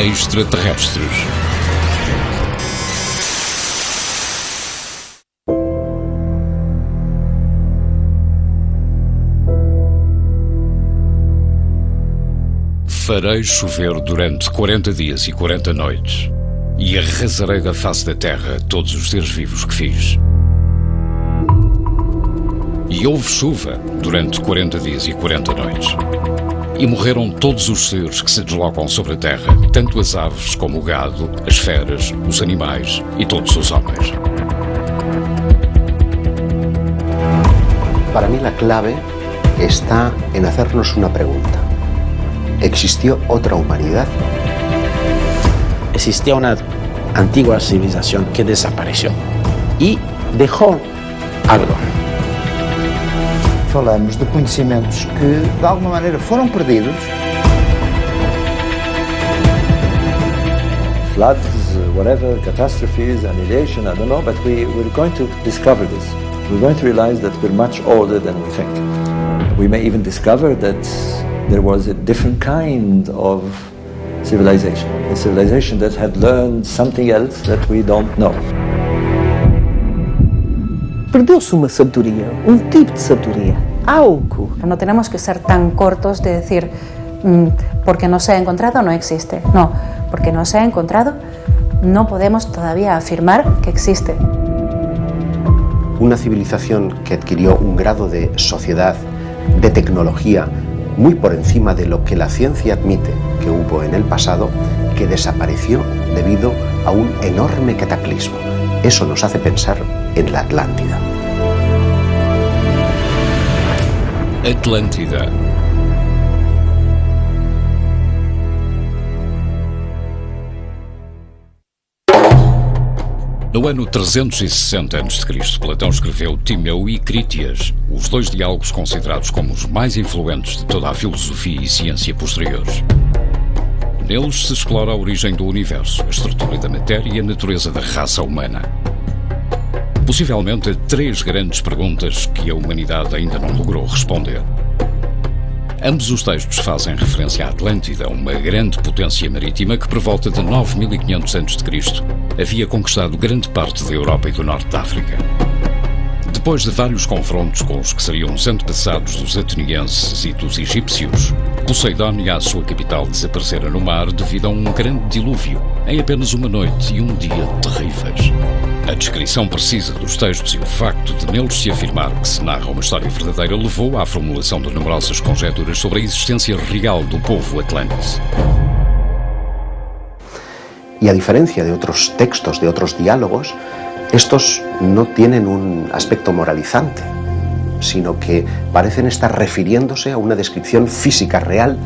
Extraterrestres. Farei chover durante 40 dias e 40 noites, e arrasarei da face da terra todos os seres vivos que fiz. E houve chuva durante 40 dias e 40 noites. E morreram todos os seres que se deslocam sobre a terra, tanto as aves como o gado, as feras, os animais e todos os homens. Para mí la clave está en hacernos una pregunta. ¿Existió otra humanidad? Existía una antigua civilización que desapareció y dejó algo. Falamos de conhecimentos que, de alguma maneira, foram perdidos. Floods, whatever, catastrophes, annihilation, I don't know, but we're going to discover this. We're going to realize that we're much older than we think. We may even discover that there was a different kind of civilization, a civilization that had learned something else that we don't know. Perdeu-se uma sabedoria, um tipo de sabedoria, algo. No tenemos que ser tan cortos de decir porque no se ha encontrado no existe. No, porque no se ha encontrado no podemos todavía afirmar que existe. Una civilización que adquirió un grado de sociedad, de tecnología, muy por encima de lo que la ciencia admite que hubo en el pasado, que desapareció debido a un enorme cataclismo. Eso nos hace pensar en la Atlántida. Atlântida. No ano 360 a.C., Platão escreveu Timeu e Crítias, os dois diálogos considerados como os mais influentes de toda a filosofia e ciência posteriores. Neles se explora a origem do universo, a estrutura da matéria e a natureza da raça humana. Possivelmente, três grandes perguntas que a humanidade ainda não logrou responder. Ambos os textos fazem referência à Atlântida, uma grande potência marítima que, por volta de 9500 a.C., havia conquistado grande parte da Europa e do norte da África. Depois de vários confrontos com os que seriam os antepassados dos atenienses e dos egípcios, Poseidon e a sua capital desapareceram no mar devido a um grande dilúvio, em apenas uma noite e um dia terríveis. A descrição precisa dos textos e o facto de neles se afirmar que se narra uma história verdadeira levou à formulação de numerosas conjecturas sobre a existência real do povo atlântico. Y a diferencia de otros textos, de otros diálogos, estos no tienen un aspecto moralizante, sino que parecen estar refiriéndose a una descripción física real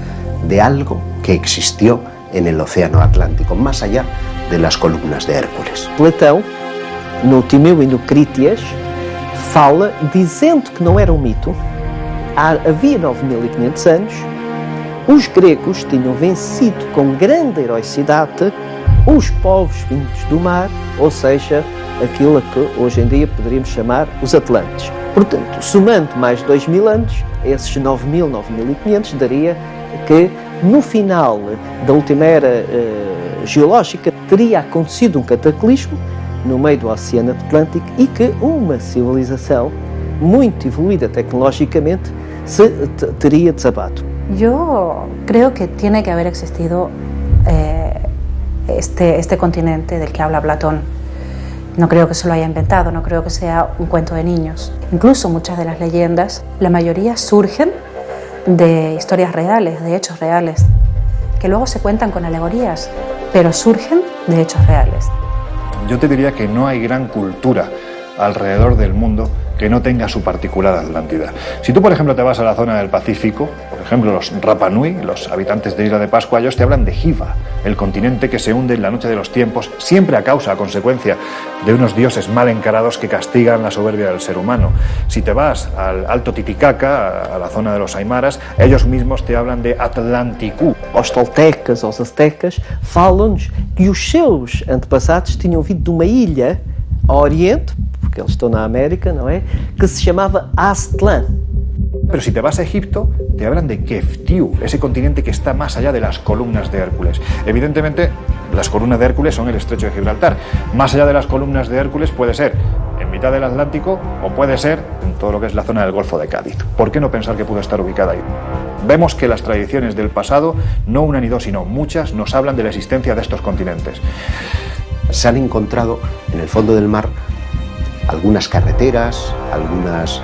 de algo que existió en el océano Atlántico, más allá de las columnas de Hércules. Platão, no Timeu e no Crítias, fala dizendo que não era um mito. Havia 9500 anos, os gregos tinham vencido com grande heroicidade os povos vindos do mar, ou seja, aquilo que hoje em dia poderíamos chamar os Atlantes. Portanto, somando mais 2000 anos, esses 9000, 9500, daria que no final da última era geológica teria acontecido um cataclismo no meio do Oceano Atlântico e que uma civilização muito evoluída tecnologicamente se teria desabado. Yo creo que tiene que haber existido este continente del que habla Platón. No creo que se lo haya inventado, no creo que sea un cuento de niños. Incluso muchas de las leyendas, la mayoría surgen de historias reales, de hechos reales, que luego se cuentan con alegorías, pero surgen de hechos reales. Yo te diría que no hay gran cultura alrededor del mundo que no tenga su particular Atlántida. Si tú, por ejemplo, te vas a la zona del Pacífico, por ejemplo, los Rapa Nui, los habitantes de Isla de Pascua, ellos te hablan de Hiva, el continente que se hunde en la noche de los tiempos, siempre a consecuencia de unos dioses mal encarados que castigan la soberbia del ser humano. Si te vas al Alto Titicaca, a la zona de los Aymaras, ellos mismos te hablan de Atlântico. Os toltecas, os aztecas, falam-nos que os seus antepassados tinham vindo de uma ilha ao Oriente, porque eles estão na América, não é? Que se chamava Aztlán. Pero si te vas a Egipto, te hablan de Keftiu, ese continente que está más allá de las columnas de Hércules. Evidentemente, las columnas de Hércules son el estrecho de Gibraltar. Más allá de las columnas de Hércules puede ser en mitad del Atlántico o puede ser en todo lo que es la zona del Golfo de Cádiz. ¿Por qué no pensar que pudo estar ubicada ahí? Vemos que las tradiciones del pasado, no una ni dos, sino muchas, nos hablan de la existencia de estos continentes. Se han encontrado en el fondo del mar algunas carreteras, algunas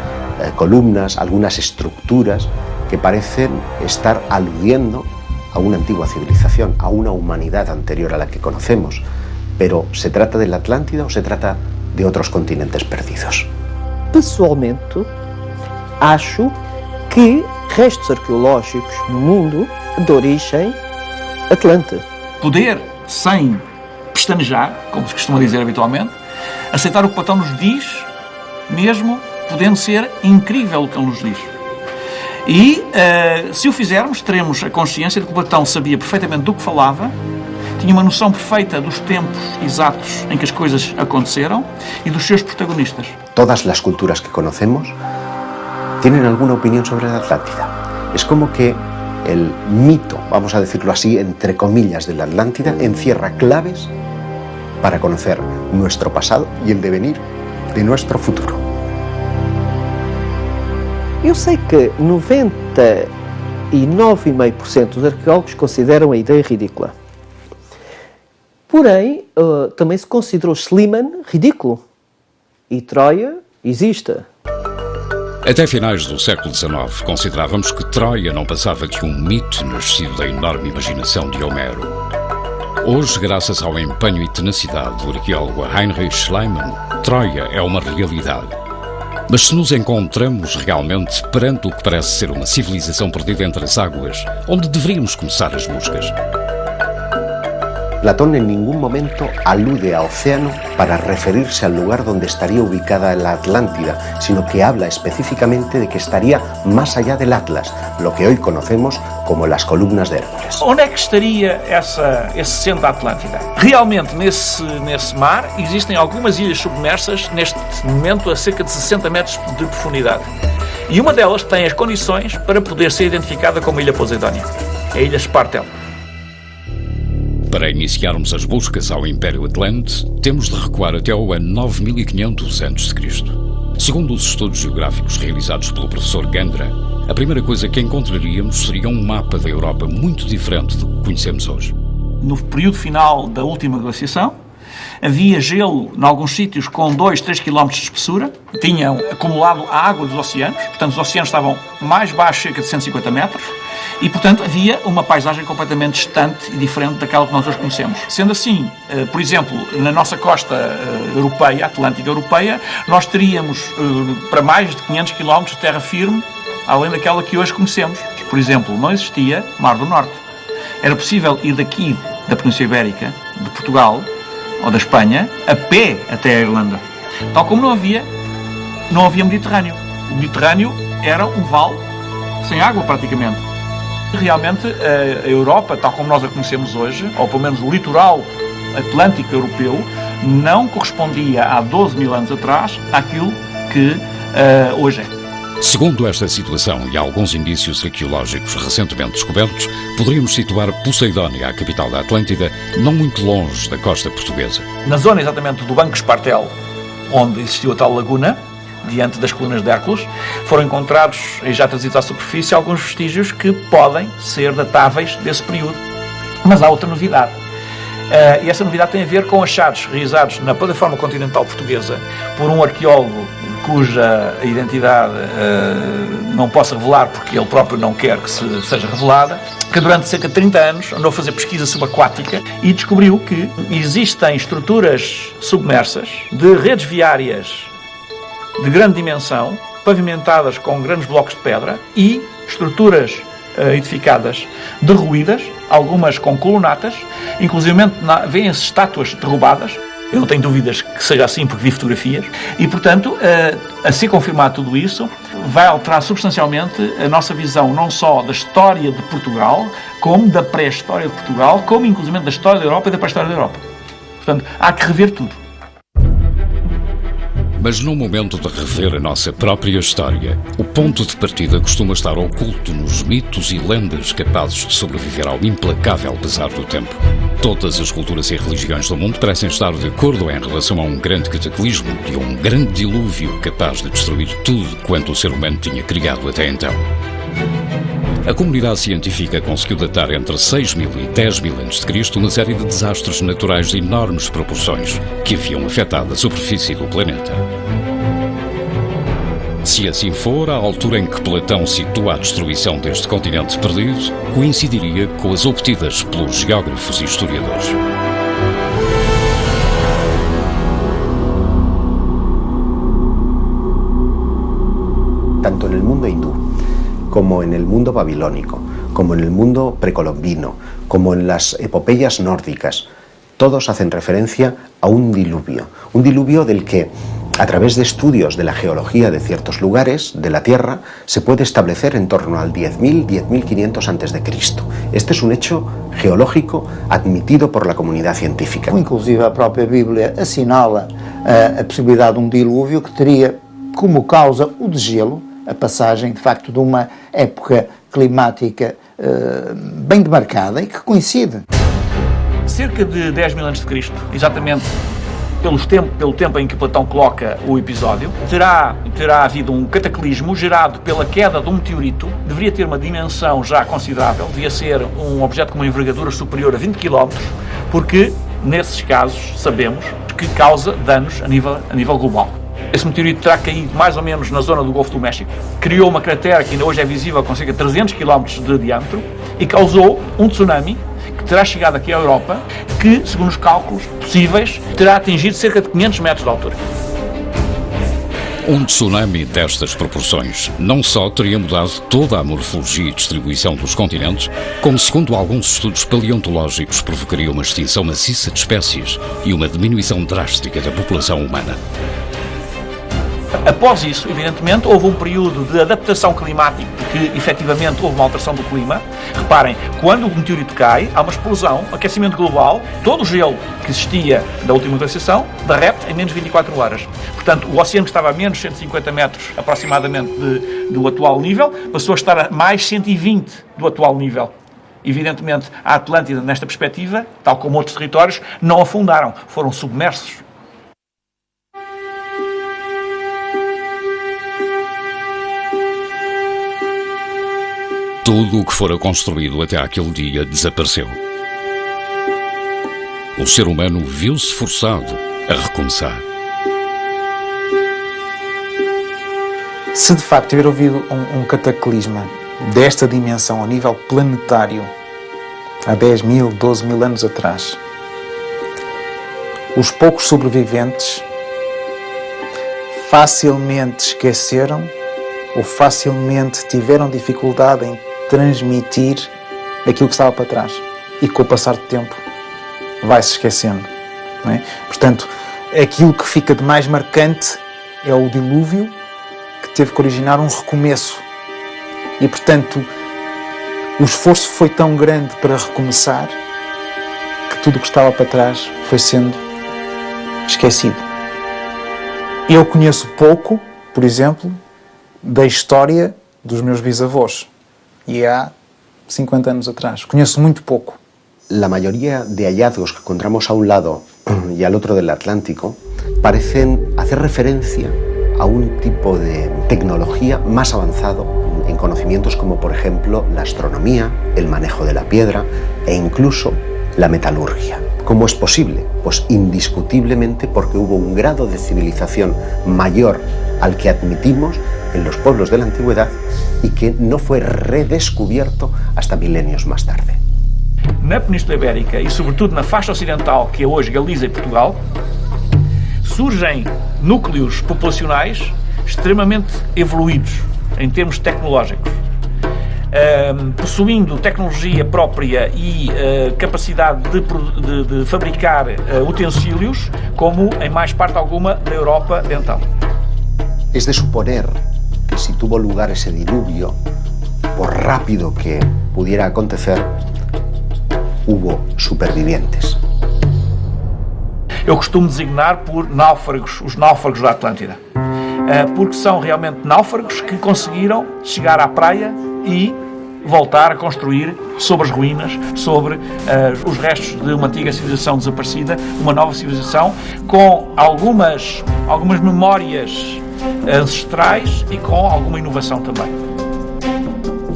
columnas, algunas estructuras que parecen estar aludiendo a una antigua civilización, a una humanidad anterior a la que conocemos. Pero ¿se trata de la Atlántida o se trata de otros continentes perdidos? Pessoalmente, acho que restos arqueológicos no mundo de origem atlântica. Poder, sem pestanejar, como se costuma dizer habitualmente, aceitar o que Platão nos diz, mesmo podendo ser incrível o que ele nos diz. E, se o fizermos, teremos a consciência de que Platão sabia perfeitamente do que falava, tinha uma noção perfeita dos tempos exatos em que as coisas aconteceram e dos seus protagonistas. Todas las culturas que conocemos tienen alguna opinión sobre la Atlántida. Es como que el mito, vamos a decirlo así, entre comillas, de la Atlántida encierra claves para conocer nuestro pasado y el devenir de nuestro futuro. Eu sei que 99,5% dos arqueólogos consideram a ideia ridícula. Porém, também se considerou Schliemann ridículo. E Troia existe. Até finais do século XIX, considerávamos que Troia não passava de um mito nascido da enorme imaginação de Homero. Hoje, graças ao empenho e tenacidade do arqueólogo Heinrich Schliemann, Troia é uma realidade. Mas se nos encontramos realmente perante o que parece ser uma civilização perdida entre as águas, onde deveríamos começar as buscas? Platón en ningún momento alude a océano para referirse al lugar donde estaría ubicada la Atlántida, sino que habla específicamente de que estaría más allá del Atlas, lo que hoy conocemos como las columnas de Hércules. Onde é que estaria esse centro da Atlântida? Realmente, nesse mar, existem algumas ilhas submersas, neste momento a cerca de 60 metros de profundidade. E uma delas tem as condições para poder ser identificada como a Ilha Poseidónia, a Ilha Spartel. Para iniciarmos as buscas ao Império Atlante, temos de recuar até ao ano 9500 a.C. Segundo os estudos geográficos realizados pelo professor Gandra, a primeira coisa que encontraríamos seria um mapa da Europa muito diferente do que conhecemos hoje. No período final da última glaciação, havia gelo em alguns sítios com 2-3 km de espessura, tinham acumulado a água dos oceanos, portanto os oceanos estavam mais baixos, cerca de 150 metros, e, portanto, havia uma paisagem completamente distante e diferente daquela que nós hoje conhecemos. Sendo assim, por exemplo, na nossa costa europeia, atlântica europeia, nós teríamos para mais de 500 km de terra firme, além daquela que hoje conhecemos. Por exemplo, não existia Mar do Norte. Era possível ir daqui, da Península Ibérica, de Portugal ou da Espanha, a pé até a Irlanda. Tal como não havia Mediterrâneo. O Mediterrâneo era um vale sem água, praticamente. Realmente, a Europa, tal como nós a conhecemos hoje, ou pelo menos o litoral atlântico europeu, não correspondia há 12 mil anos atrás àquilo que hoje é. Segundo esta situação e alguns indícios arqueológicos recentemente descobertos, poderíamos situar Poseidónia, a capital da Atlântida, não muito longe da costa portuguesa. Na zona exatamente do Banco Espartel, onde existiu a tal laguna, diante das colunas de Hércules, foram encontrados e já trazidos à superfície alguns vestígios que podem ser datáveis desse período. Mas há outra novidade. E essa novidade tem a ver com achados realizados na plataforma continental portuguesa por um arqueólogo cuja identidade não posso revelar porque ele próprio não quer que seja revelada, que durante cerca de 30 anos andou a fazer pesquisa subaquática e descobriu que existem estruturas submersas de redes viárias de grande dimensão, pavimentadas com grandes blocos de pedra e estruturas edificadas derruídas, algumas com colunatas, inclusive vêem-se estátuas derrubadas. Eu não tenho dúvidas que seja assim porque vi fotografias e, portanto, a ser confirmado tudo isso, vai alterar substancialmente a nossa visão não só da história de Portugal, como da pré-história de Portugal, como inclusive da história da Europa e da pré-história da Europa. Portanto, há que rever tudo. Mas no momento de rever a nossa própria história, o ponto de partida costuma estar oculto nos mitos e lendas capazes de sobreviver ao implacável pesar do tempo. Todas as culturas e religiões do mundo parecem estar de acordo em relação a um grande cataclismo e a um grande dilúvio capaz de destruir tudo quanto o ser humano tinha criado até então. A comunidade científica conseguiu datar entre 6.000 e 10.000 a.C. uma série de desastres naturais de enormes proporções que haviam afetado a superfície do planeta. Se assim for, a altura em que Platão situa a destruição deste continente perdido coincidiria com as obtidas pelos geógrafos e historiadores. Tanto en el mundo hindú, como en el mundo babilónico, como en el mundo precolombino, como en las epopeyas nórdicas, todos hacen referencia a un diluvio del que, a través de estudios de la geología de ciertos lugares de la Tierra, se puede establecer en torno al 10.000, 10.500 a.C. Este es un hecho geológico admitido por la comunidad científica. Inclusive a própria Bíblia assinala a possibilidade de dilúvio que teria como causa o degelo, a passagem, de facto, de uma época climática bem demarcada e que coincide. Cerca de 10.000 a.C., exatamente pelo tempo em que Platão coloca o episódio, terá havido um cataclismo gerado pela queda de um meteorito. Deveria ter uma dimensão já considerável, devia ser um objeto com uma envergadura superior a 20 km, porque, nesses casos, sabemos que causa danos a nível global. Esse meteorito terá caído mais ou menos na zona do Golfo do México, criou uma cratera que ainda hoje é visível com cerca de 300 km de diâmetro e causou um tsunami que terá chegado aqui à Europa, que, segundo os cálculos possíveis, terá atingido cerca de 500 metros de altura. Um tsunami destas proporções não só teria mudado toda a morfologia e distribuição dos continentes, como, segundo alguns estudos paleontológicos, provocaria uma extinção maciça de espécies e uma diminuição drástica da população humana. Após isso, evidentemente, houve um período de adaptação climática, porque efetivamente houve uma alteração do clima. Reparem, quando o meteorito cai, há uma explosão, aquecimento global, todo o gelo que existia da última glaciação derrete em menos de 24 horas. Portanto, o oceano que estava a menos 150 metros aproximadamente do atual nível, passou a estar a mais 120 do atual nível. Evidentemente, a Atlântida, nesta perspectiva, tal como outros territórios, não afundaram, foram submersos. Tudo o que fora construído até aquele dia desapareceu. O ser humano viu-se forçado a recomeçar. Se de facto tiver havido um cataclisma desta dimensão a nível planetário há 10.000, 12.000 anos atrás, os poucos sobreviventes facilmente esqueceram ou facilmente tiveram dificuldade em transmitir aquilo que estava para trás e com o passar do tempo vai-se esquecendo, não é? Portanto, aquilo que fica de mais marcante é o dilúvio que teve que originar um recomeço e, portanto, o esforço foi tão grande para recomeçar que tudo o que estava para trás foi sendo esquecido. Eu conheço pouco, por exemplo, da história dos meus bisavós y há 50 años atrás. Conozco muy poco. La mayoría de hallazgos que encontramos a un lado y al otro del Atlántico parecen hacer referencia a un tipo de tecnología más avanzado en conocimientos como, por ejemplo, la astronomía, el manejo de la piedra e incluso la metalurgia. ¿Cómo es posible? Pues indiscutiblemente porque hubo un grado de civilización mayor al que admitimos en los pueblos de la antigüedad y que no fue redescubierto hasta milenios más tarde. Na Península Ibérica e sobretudo na faixa ocidental, que é hoje Galiza e Portugal, surgem núcleos populacionais extremamente evoluídos em termos tecnológicos, possuindo tecnologia própria e capacidade de fabricar utensílios, como em mais parte alguma da Europa Oriental. Es de suponer que si tuvo lugar ese diluvio, por rápido que pudiera acontecer, hubo supervivientes. Eu costumo designar por náufragos, os náufragos da Atlântida, porque são realmente náufragos que conseguiram chegar à praia e voltar a construir sobre as ruínas, sobre os restos de uma antiga civilização desaparecida, uma nova civilização com algumas memórias ancestrais e com alguma inovação também.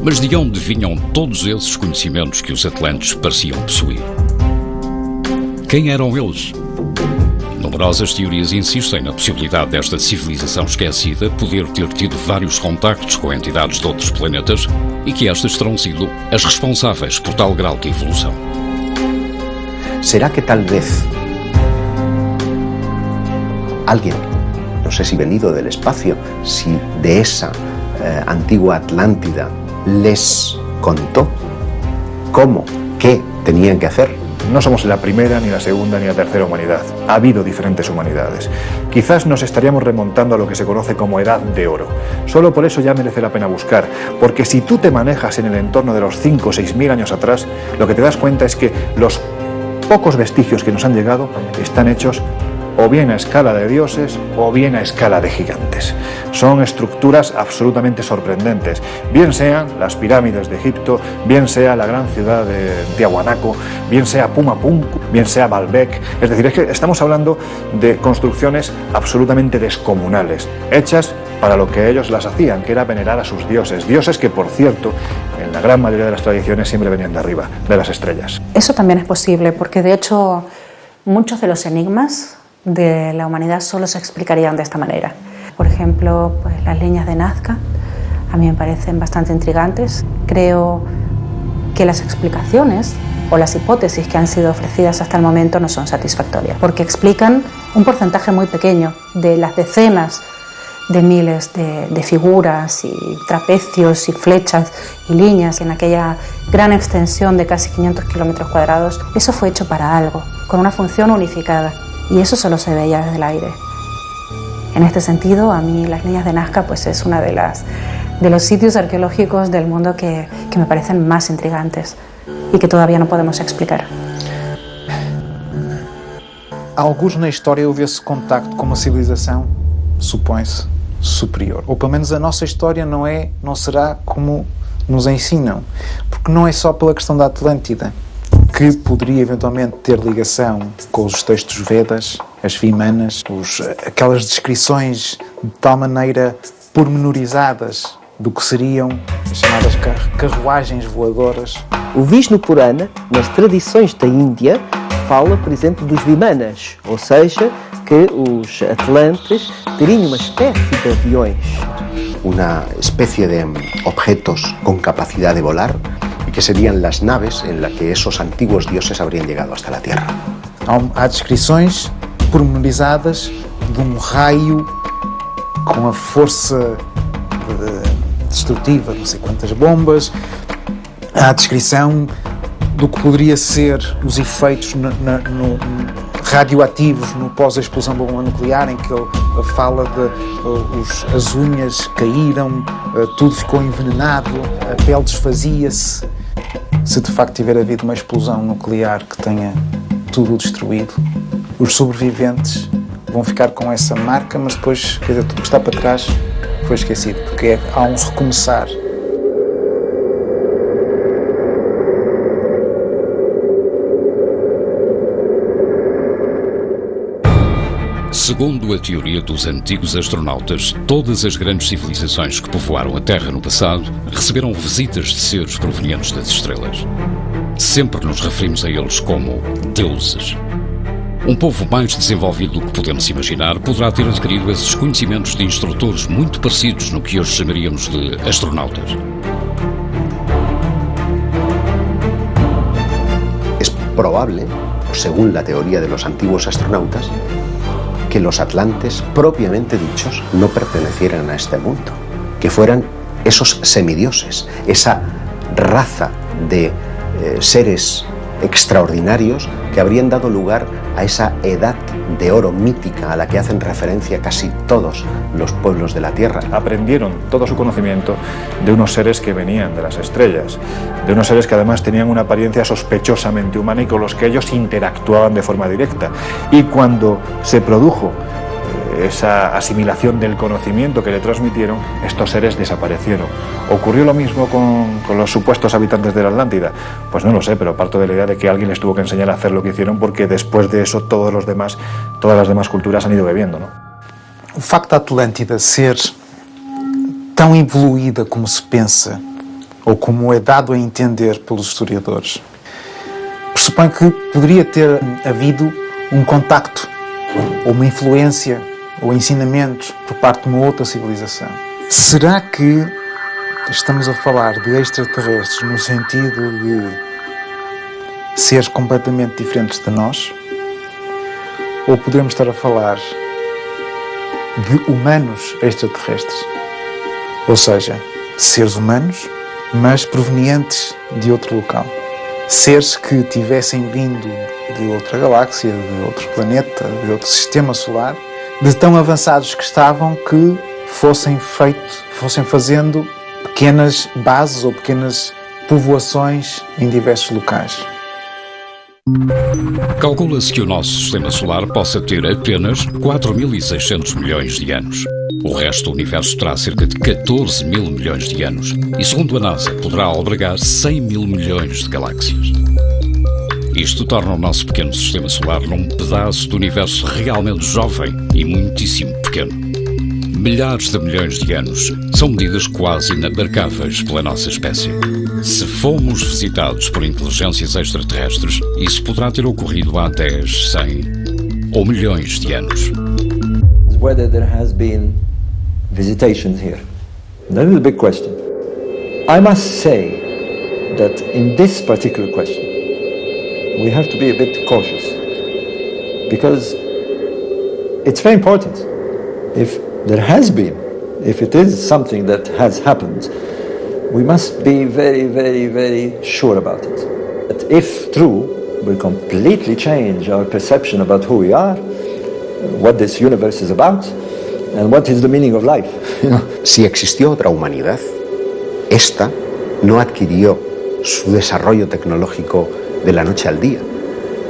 Mas de onde vinham todos esses conhecimentos que os atlantes pareciam possuir? Quem eram eles? Numerosas teorias insistem na possibilidade desta civilização esquecida poder ter tido vários contactos com entidades de outros planetas e que estas terão sido as responsáveis por tal grau de evolução. ¿Será que tal vez alguien, no sé si venido del espacio, si de esa antigua Atlántida, les contó cómo, qué tenían que hacer? No somos la primera, ni la segunda, ni la tercera humanidad. Ha habido diferentes humanidades. Quizás nos estaríamos remontando a lo que se conoce como Edad de Oro. Solo por eso ya merece la pena buscar, porque si tú te manejas en el entorno de los 5 o 6.000 años atrás, lo que te das cuenta es que los pocos vestigios que nos han llegado están hechos o bien a escala de dioses o bien a escala de gigantes. Son estructuras absolutamente sorprendentes, bien sean las pirámides de Egipto, bien sea la gran ciudad de Tiahuanaco, bien sea Pumapunku, bien sea Baalbek. Es decir, es que estamos hablando de construcciones absolutamente descomunales, hechas para lo que ellos las hacían, que era venerar a sus dioses, dioses que, por cierto, en la gran mayoría de las tradiciones siempre venían de arriba, de las estrellas. Eso también es posible, porque de hecho muchos de los enigmas de la humanidad solo se explicarían de esta manera. Por ejemplo, pues, las líneas de Nazca a mí me parecen bastante intrigantes. Creo que las explicaciones o las hipótesis que han sido ofrecidas hasta el momento no son satisfactorias, porque explican un porcentaje muy pequeño de las decenas de miles de figuras y trapecios y flechas y líneas en aquella gran extensión de casi 500 kilómetros cuadrados. Eso fue hecho para algo, con una función unificada. Y eso solo se veía desde el aire. En este sentido, a mí las líneas de Nazca pues es una de los sitios arqueológicos del mundo que me parecen más intrigantes y que todavía no podemos explicar. Alguns na história houve esse contacto com uma civilização, supõe-se, superior. Ou pelo menos a nossa história não será como nos ensinam. Porque não é só pela questão da Atlântida, que poderia eventualmente ter ligação com os textos Vedas, as Vimanas, aquelas descrições de tal maneira pormenorizadas do que seriam as chamadas carruagens voadoras. O Vishnu Purana, nas tradições da Índia, fala, por exemplo, dos Vimanas, ou seja, que os atlantes teriam uma espécie de aviões. Una especie de objetos con capacidad de volar, que serían las naves en las que esos antiguos dioses habrían llegado hasta la Tierra. Há descrições pormenorizadas de um raio com a força destrutiva, não sei quantas bombas. Há a descrição do que poderia ser os efeitos radioativos no pós-explosão da bomba nuclear, em que ele fala de as unhas caíram, tudo ficou envenenado, a pele desfazia-se. Se de facto tiver havido uma explosão nuclear que tenha tudo destruído, os sobreviventes vão ficar com essa marca, mas depois, quer dizer, tudo que está para trás foi esquecido, porque há um recomeçar. Segundo a teoria dos antigos astronautas, todas as grandes civilizações que povoaram a Terra no passado receberam visitas de seres provenientes das estrelas. Sempre nos referimos a eles como deuses. Um povo mais desenvolvido do que podemos imaginar poderá ter adquirido esses conhecimentos de instrutores muito parecidos no que hoje chamaríamos de astronautas. Es probable, según la teoría de los antiguos astronautas, que los atlantes propiamente dichos no pertenecieran a este mundo, que fueran esos semidioses, esa raza de seres extraordinarios que habrían dado lugar a esa edad de oro mítica a la que hacen referencia casi todos los pueblos de la Tierra. Aprendieron todo su conocimiento de unos seres que venían de las estrellas, de unos seres que además tenían una apariencia sospechosamente humana y con los que ellos interactuaban de forma directa. Y cuando se produjo esa asimilación del conocimiento que le transmitieron, estos seres desaparecieron. ¿Ocurrió lo mismo con los supuestos habitantes de la Atlántida? Pues no lo sé, pero parto de la idea de que alguien les tuvo que enseñar a hacer lo que hicieron, porque después de eso todas las demás culturas han ido bebiendo, ¿no? O facto da Atlântida ser tão evoluída como se pensa, ou como é dado a entender pelos historiadores, pressupõe que poderia ter havido um contacto, ou uma influência, ou ensinamentos por parte de uma outra civilização. Será que estamos a falar de extraterrestres no sentido de seres completamente diferentes de nós? Ou poderemos estar a falar de humanos extraterrestres? Ou seja, seres humanos, mas provenientes de outro local. Seres que tivessem vindo de outra galáxia, de outro planeta, de outro sistema solar, de tão avançados que estavam que fossem fazendo pequenas bases ou pequenas povoações em diversos locais. Calcula-se que o nosso sistema solar possa ter apenas 4.600 milhões de anos. O resto do universo terá cerca de 14 mil milhões de anos e, segundo a NASA, poderá albergar 100 mil milhões de galáxias. Isto torna o nosso pequeno sistema solar num pedaço do universo realmente jovem e muitíssimo pequeno. Milhares de milhões de anos são medidas quase inabarcáveis pela nossa espécie. Se fomos visitados por inteligências extraterrestres, isso poderá ter ocorrido há 10, 100 ou milhões de anos. Whether there has been visitations here. That is a big question. I must say that in this particular question, we have to be a bit cautious, because it's very important. If there has been, if it is something that has happened, we must be very, very, very sure about it. That if true, will completely change our perception about who we are, what this universe is about, and what is the meaning of life. Si existió otra humanidad, esta no adquirió su desarrollo tecnológico de la noche al día,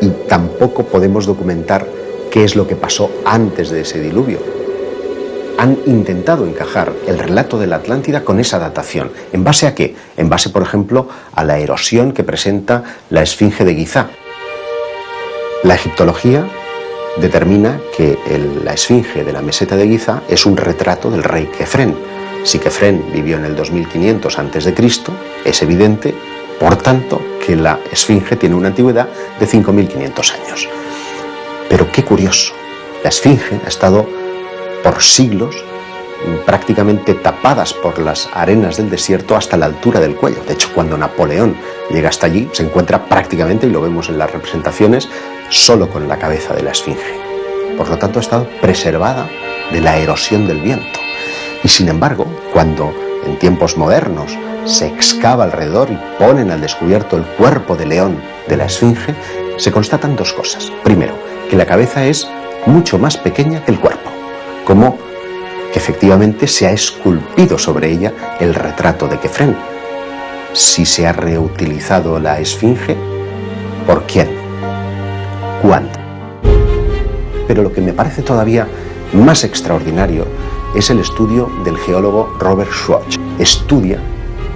y tampoco podemos documentar qué es lo que pasó antes de ese diluvio. Han intentado encajar el relato de la Atlántida con esa datación. ¿En base a qué? En base, por ejemplo, a la erosión que presenta la Esfinge de Gizá. La egiptología determina que la Esfinge de la meseta de Gizá es un retrato del rey Kefren. Si Kefren vivió en el 2500 a.C., es evidente, por tanto, que la Esfinge tiene una antigüedad de 5500 años. Pero qué curioso, la Esfinge ha estado por siglos prácticamente tapadas por las arenas del desierto hasta la altura del cuello. De hecho, cuando Napoleón llega hasta allí, se encuentra prácticamente, y lo vemos en las representaciones, solo con la cabeza de la Esfinge. Por lo tanto, ha estado preservada de la erosión del viento. Y sin embargo, cuando en tiempos modernos se excava alrededor y ponen al descubierto el cuerpo de león de la Esfinge, se constatan dos cosas. Primero, que la cabeza es mucho más pequeña que el cuerpo, como que efectivamente se ha esculpido sobre ella el retrato de Kefren. Si se ha reutilizado la Esfinge, ¿por quién? ¿Cuándo? Pero lo que me parece todavía más extraordinario es el estudio del geólogo Robert Schwartz. Estudia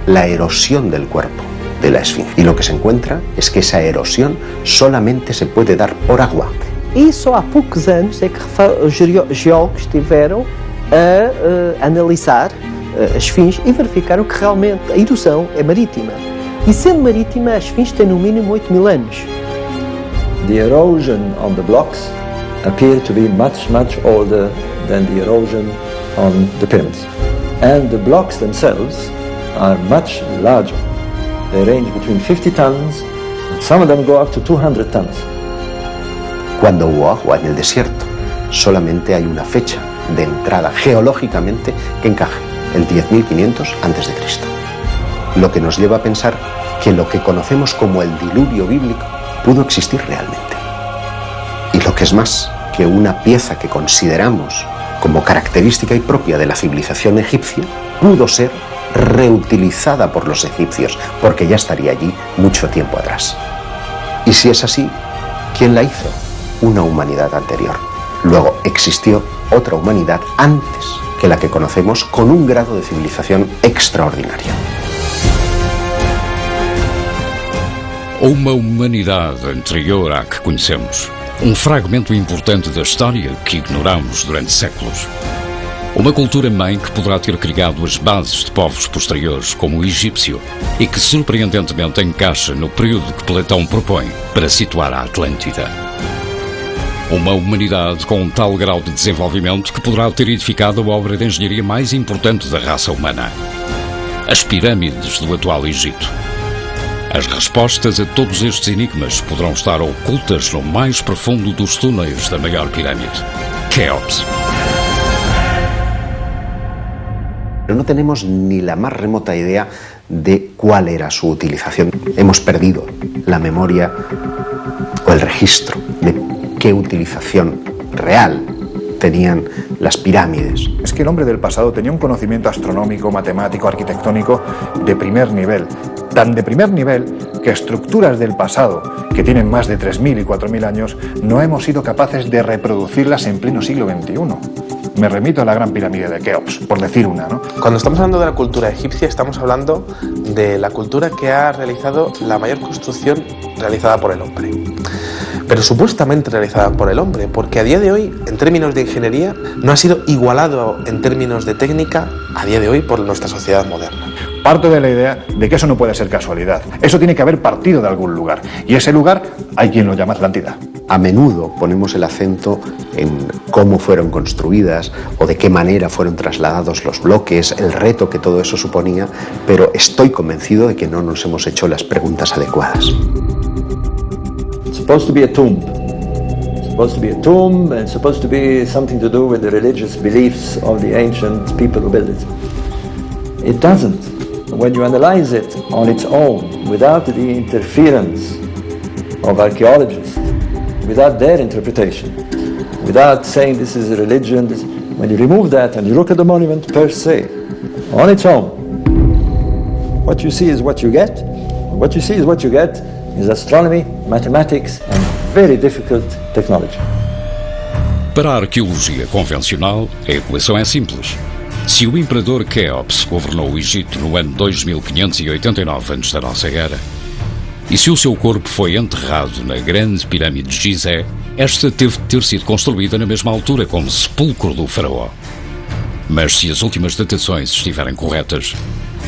la erosión del cuerpo de la Esfinge. Y lo que se encuentra es que esa erosión solamente se puede dar por agua. E só há poucos anos é que os geólogos estiveram a analisar a Esfinge e verificaram que realmente a erosão é marítima. E sendo marítima, a Esfinge tem no mínimo 8.000 anos. The erosion on the blocks appear to be much, much older than the erosion on the pyramids. And the blocks themselves are much larger. They range between 50 tons, and some of them go up to 200 tons. Cuando hubo agua en el desierto, solamente hay una fecha de entrada geológicamente que encaje, el 10.500 a.C. Lo que nos lleva a pensar que lo que conocemos como el diluvio bíblico pudo existir realmente. Y lo porque es más que una pieza que consideramos como característica y propia de la civilización egipcia, pudo ser reutilizada por los egipcios, porque ya estaría allí mucho tiempo atrás. Y si es así, ¿quién la hizo? Una humanidad anterior. Luego existió otra humanidad antes que la que conocemos, con un grado de civilización extraordinario. Uma humanidade anterior à que conhecemos. Fragmento importante da história que ignoramos durante séculos. Uma cultura-mãe que poderá ter criado as bases de povos posteriores, como o egípcio, e que surpreendentemente encaixa no período que Platão propõe para situar a Atlântida. Uma humanidade com um tal grau de desenvolvimento que poderá ter edificado a obra de engenharia mais importante da raça humana. As pirâmides do atual Egito. As respostas a todos estes enigmas poderão estar ocultas no mais profundo dos túneis da maior pirâmide, Keops. No tenemos ni la más remota idea de cuál era su utilización. Hemos perdido la memoria o el registro de qué utilización real tenían las pirámides. Es que el hombre del pasado tenía un conocimiento astronómico, matemático, arquitectónico de primer nivel. Tan de primer nivel que estructuras del pasado, que tienen más de 3.000 y 4.000 años, no hemos sido capaces de reproducirlas en pleno siglo XXI. Me remito a la Gran Pirámide de Keops, por decir una, ¿no? Cuando estamos hablando de la cultura egipcia, estamos hablando de la cultura que ha realizado la mayor construcción realizada por el hombre. Pero supuestamente realizada por el hombre, porque a día de hoy, en términos de ingeniería, no ha sido igualado en términos de técnica a día de hoy por nuestra sociedad moderna. Parto de la idea de que eso no puede ser casualidad. Eso tiene que haber partido de algún lugar. Y ese lugar hay quien lo llama Atlántida. A menudo ponemos el acento en cómo fueron construidas o de qué manera fueron trasladados los bloques, el reto que todo eso suponía, pero estoy convencido de que no nos hemos hecho las preguntas adecuadas. It's supposed to be a tomb. It's supposed to be a tomb and it's supposed to be something to do with the religious beliefs of the ancient people who built it. It doesn't. When you analyze it on its own, without the interference of archaeologists, without their interpretation, without saying this is a religion, when you remove that and you look at the monument per se, on its own, what you see is what you get. What you see is what you get is astronomy, mathematics and very difficult technology. Para a arqueologia convencional, a equação é simples. Se o imperador Keops governou o Egito no ano 2589 antes da nossa era, e se o seu corpo foi enterrado na grande pirâmide de Gizé, esta teve de ter sido construída na mesma altura como sepulcro do faraó. Mas se as últimas datações estiverem corretas,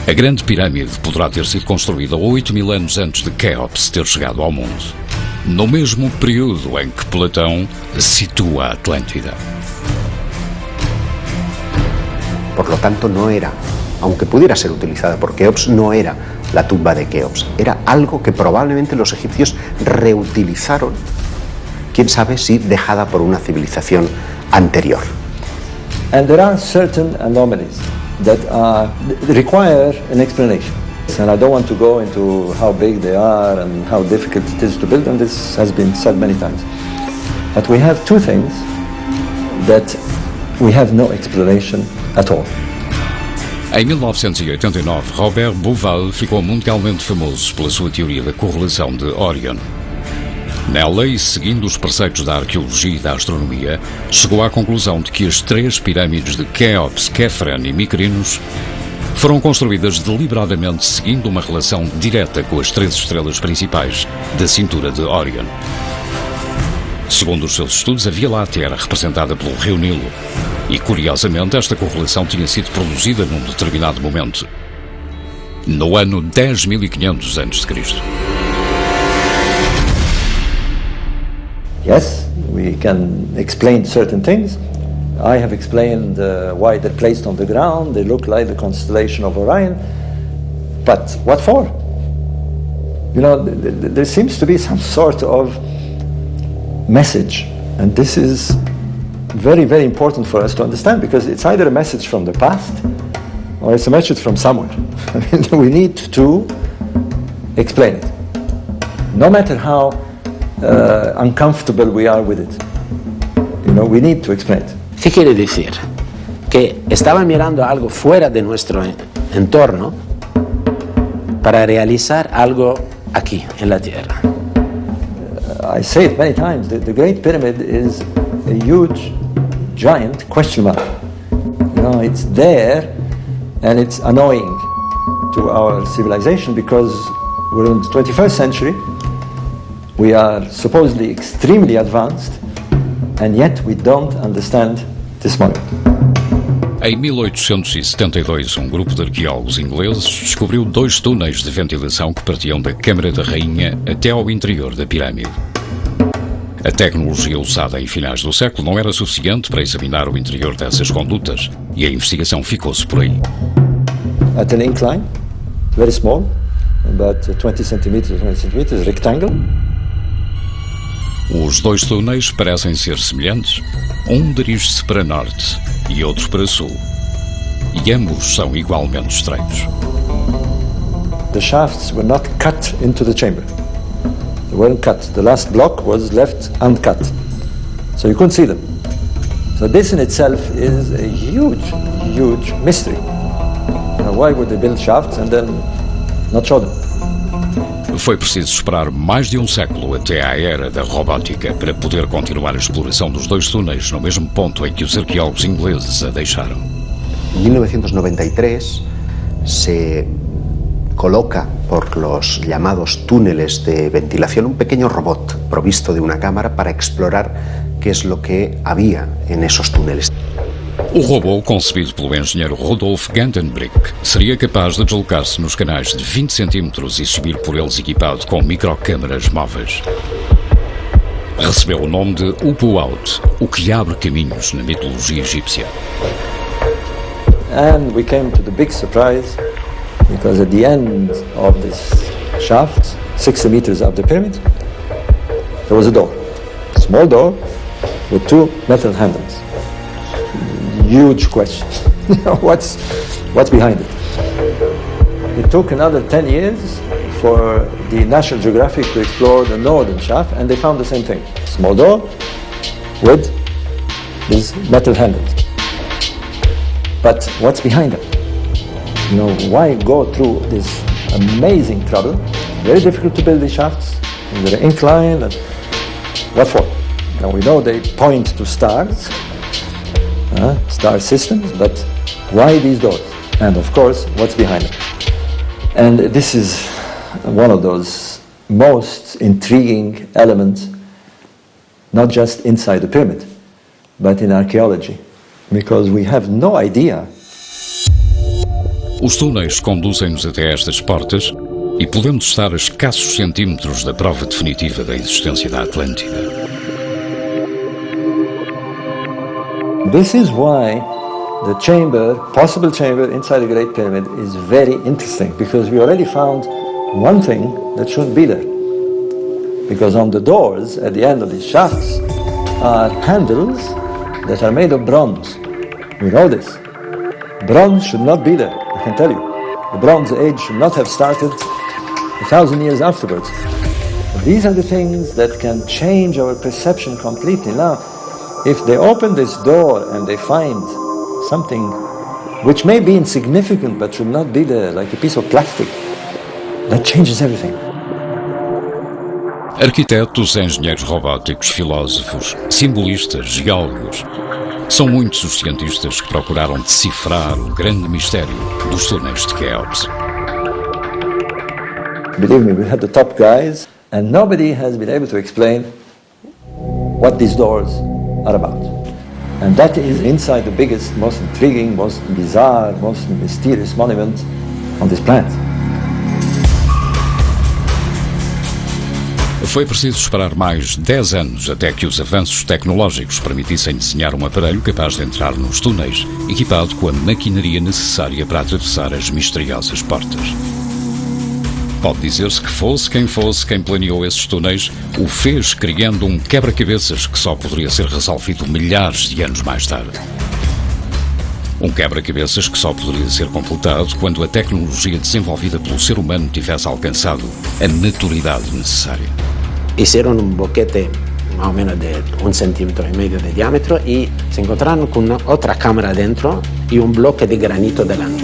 a grande pirâmide poderá ter sido construída 8.000 anos antes de Keops ter chegado ao mundo, no mesmo período em que Platão situa a Atlântida. Por lo tanto, no era, aunque pudiera ser utilizada por Keops, no era la tumba de Keops. Era algo que probablemente los egipcios reutilizaron, quién sabe si dejada por una civilización anterior. And there are certain anomalies that require an explanation. And I don't want to go into how big they are and how difficult it is to build them. This has been said many times. But we have two things that we have no explanation at all. Em 1989, Robert Bauval ficou mundialmente famoso pela sua teoria da correlação de Orion. Nela, e seguindo os preceitos da arqueologia e da astronomia, chegou à conclusão de que as 3 pirâmides de Keops, Khafren e Mykrinos foram construídas deliberadamente seguindo uma relação direta com as 3 estrelas principais da cintura de Orion. Segundo os seus estudos, a Via Láctea era representada pelo rio Nilo e, curiosamente, esta correlação tinha sido produzida num determinado momento, no ano 10.500 a.C. Yes, we can explain certain things. I have explained why they're placed on the ground. They look like the constellation of Orion. But what for? You know, there seems to be some sort of message, and this is very, very important for us to understand, because it's either a message from the past or it's a message from somewhere. I mean, we need to explain it, no matter how uncomfortable we are with it. we need to explain it. ¿Qué quiere decir? Que estaba mirando algo fuera de nuestro entorno para realizar algo aquí, en la Tierra. I say it many times, the Great Pyramid is a huge, giant question mark. It's there and it's annoying to our civilization because we're in the 21st century, we are supposedly extremely advanced, and yet we don't understand this monument. Em 1872, um grupo de arqueólogos ingleses descobriu 2 túneis de ventilação que partiam da Câmara da Rainha até ao interior da pirâmide. A tecnologia usada em finais do século não era suficiente para examinar o interior dessas condutas e a investigação ficou-se por aí. At an incline, very small, about 20 centimeters, rectangle. Os 2 túneis parecem ser semelhantes. Um dirige-se para norte e outro para sul. E ambos são igualmente estreitos. The shafts were not cut into the chamber. They weren't cut. The last block was left uncut. So you couldn't see them. So this in itself is a huge, huge mystery. Why would they build shafts and then not show them? Foi preciso esperar mais de um século até à era da robótica para poder continuar a exploração dos 2 túneis no mesmo ponto em que os arqueólogos ingleses a deixaram. En 1993 se coloca por los llamados túneles de ventilación un pequeño robot provisto de una cámara para explorar qué es lo que había en esos túneles. O robô, concebido pelo engenheiro Rudolf Gantenbrink, seria capaz de deslocar-se nos canais de 20 cm e subir por eles equipado com microcâmaras móveis. Recebeu o nome de Upu-Out, o que abre caminhos na mitologia egípcia. And we came to the big surprise, because at the end of this shaft, 60 meters up the pyramid, there was a door. A small door with 2 metal handles. Huge question. What's behind it? It took another 10 years for the National Geographic to explore the northern shaft, and they found the same thing. Small door with these metal handles. But what's behind it? Why go through this amazing trouble? Very difficult to build these shafts. They're inclined. And what for? Now we know they point to stars. Star systems, but why these doors? And of course, what's behind it? And this is one of those most intriguing elements, not just inside the pyramid, but in archaeology, because we have no idea. Os túneis conduzem-nos até estas portas e podemos estar a escassos centímetros da prova definitiva da existência da Atlântida. This is why the chamber, possible chamber inside the Great Pyramid is very interesting, because we already found one thing that shouldn't be there. Because on the doors at the end of these shafts are handles that are made of bronze. We know this. Bronze should not be there, I can tell you. The Bronze Age should not have started 1,000 years afterwards. But these are the things that can change our perception completely. Now, if they open this door and they find something which may be insignificant but should not be there, like a piece of plastic, that changes everything. Arquitetos, engenheiros robóticos, filósofos, simbolistas, geólogos. São muitos os cientistas que procuraram decifrar o grande mistério dos túneis de Quéops. Believe me, we had the top guys, and nobody has been able to explain what these doors are about. And that is inside the biggest, most intriguing, most bizarre, most mysterious monument on this planet. Foi preciso esperar mais 10 anos até que os avanços tecnológicos permitissem desenhar um aparelho capaz de entrar nos túneis, equipado com a maquinaria necessária para atravessar as misteriosas portas. Pode dizer-se que fosse quem planeou esses túneis, o fez criando um quebra-cabeças que só poderia ser resolvido milhares de anos mais tarde. Um quebra-cabeças que só poderia ser completado quando a tecnologia desenvolvida pelo ser humano tivesse alcançado a maturidade necessária. Hicieron un boquete más o menos de 1,5 centímetros de diámetro, y se encontraron con otra cámara dentro y un bloque de granito delante.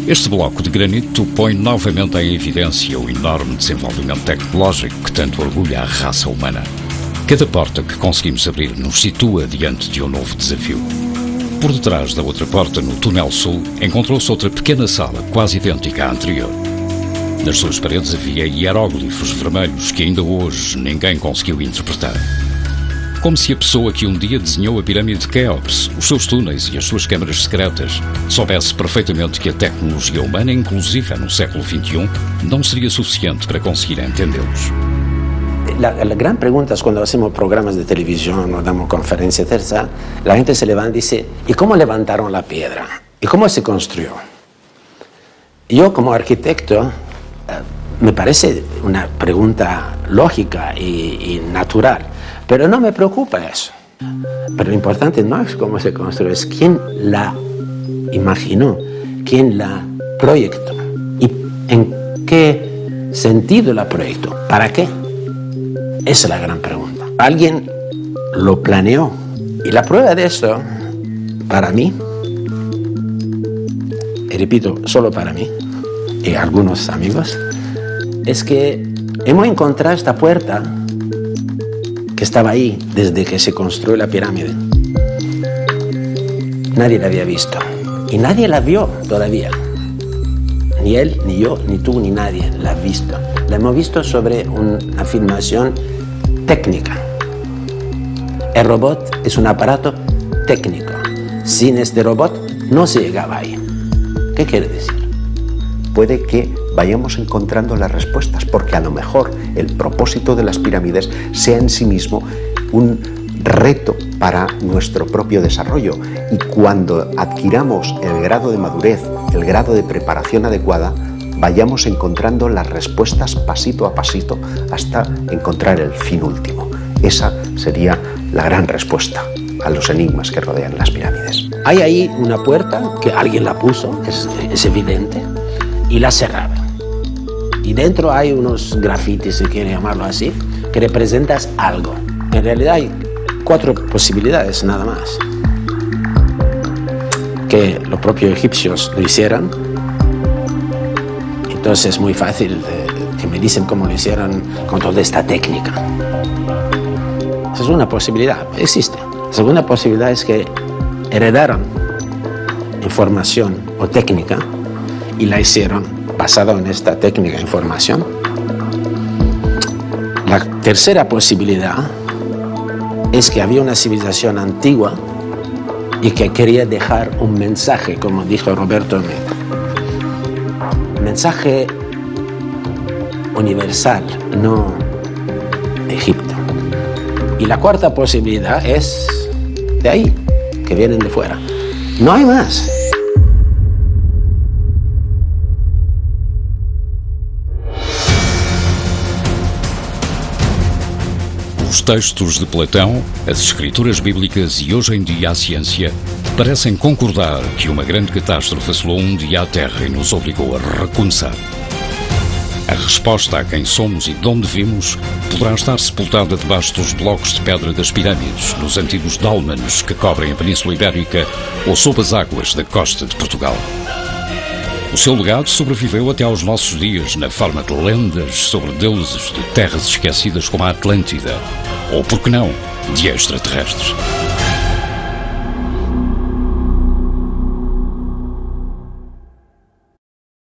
Este bloco de granito põe novamente em evidência o enorme desenvolvimento tecnológico que tanto orgulha a raça humana. Cada porta que conseguimos abrir nos situa diante de um novo desafio. Por detrás da outra porta, no túnel sul, encontrou-se outra pequena sala, quase idêntica à anterior. Nas suas paredes havia hieróglifos vermelhos que ainda hoje ninguém conseguiu interpretar. Como se a pessoa que um dia desenhou a pirâmide de Quéops, os seus túneis e as suas câmaras secretas, soubesse perfeitamente que a tecnologia humana, inclusive no século XXI, não seria suficiente para conseguir entendê-los. La gran pregunta es cuando hacemos programas de televisión o damos conferencias, etc., la gente se levanta y dice, ¿y cómo levantaron la piedra? ¿Y cómo se construyó? Yo como arquitecto me parece una pregunta lógica y natural, pero no me preocupa eso. Pero lo importante no es cómo se construyó, es quién la imaginó, quién la proyectó y en qué sentido la proyectó, ¿para qué? Esa es la gran pregunta. Alguien lo planeó. Y la prueba de esto, para mí, y repito, solo para mí y algunos amigos, es que hemos encontrado esta puerta que estaba ahí desde que se construyó la pirámide. Nadie la había visto. Y nadie la vio todavía. Ni él, ni yo, ni tú, ni nadie la ha visto. La hemos visto sobre una filmación técnica. El robot es un aparato técnico. Sin este robot no se llegaba ahí. ¿Qué quiere decir? Puede que vayamos encontrando las respuestas, porque a lo mejor el propósito de las pirámides sea en sí mismo un reto para nuestro propio desarrollo, y cuando adquiramos el grado de madurez, el grado de preparación adecuada, vayamos encontrando las respuestas pasito a pasito hasta encontrar el fin último. Esa sería la gran respuesta a los enigmas que rodean las pirámides. Hay ahí una puerta que alguien la puso, es evidente, y la cerraron. Y dentro hay unos grafitis, si quieren llamarlo así, que representan algo. En realidad hay 4 posibilidades nada más. Que los propios egipcios lo hicieran. Entonces es muy fácil que me dicen cómo lo hicieron con toda esta técnica. Esa es una posibilidad, existe. La segunda posibilidad es que heredaron información o técnica y la hicieron basada en esta técnica e información. La tercera posibilidad es que había una civilización antigua y que quería dejar un mensaje, como dijo Roberto Meta. Mensaje universal, no de Egipto. Y la cuarta posibilidad es de ahí, que vienen de fuera. No hay más. Os textos de Platão, as escrituras bíblicas e hoje em dia a ciência parecem concordar que uma grande catástrofe assolou um dia a Terra e nos obrigou a recomeçar. A resposta a quem somos e de onde vimos poderá estar sepultada debaixo dos blocos de pedra das pirâmides, nos antigos dólmenes que cobrem a Península Ibérica ou sob as águas da costa de Portugal. O seu legado sobreviveu até aos nossos dias na forma de lendas sobre deuses de terras esquecidas como a Atlântida, ou, por que não, de extraterrestres.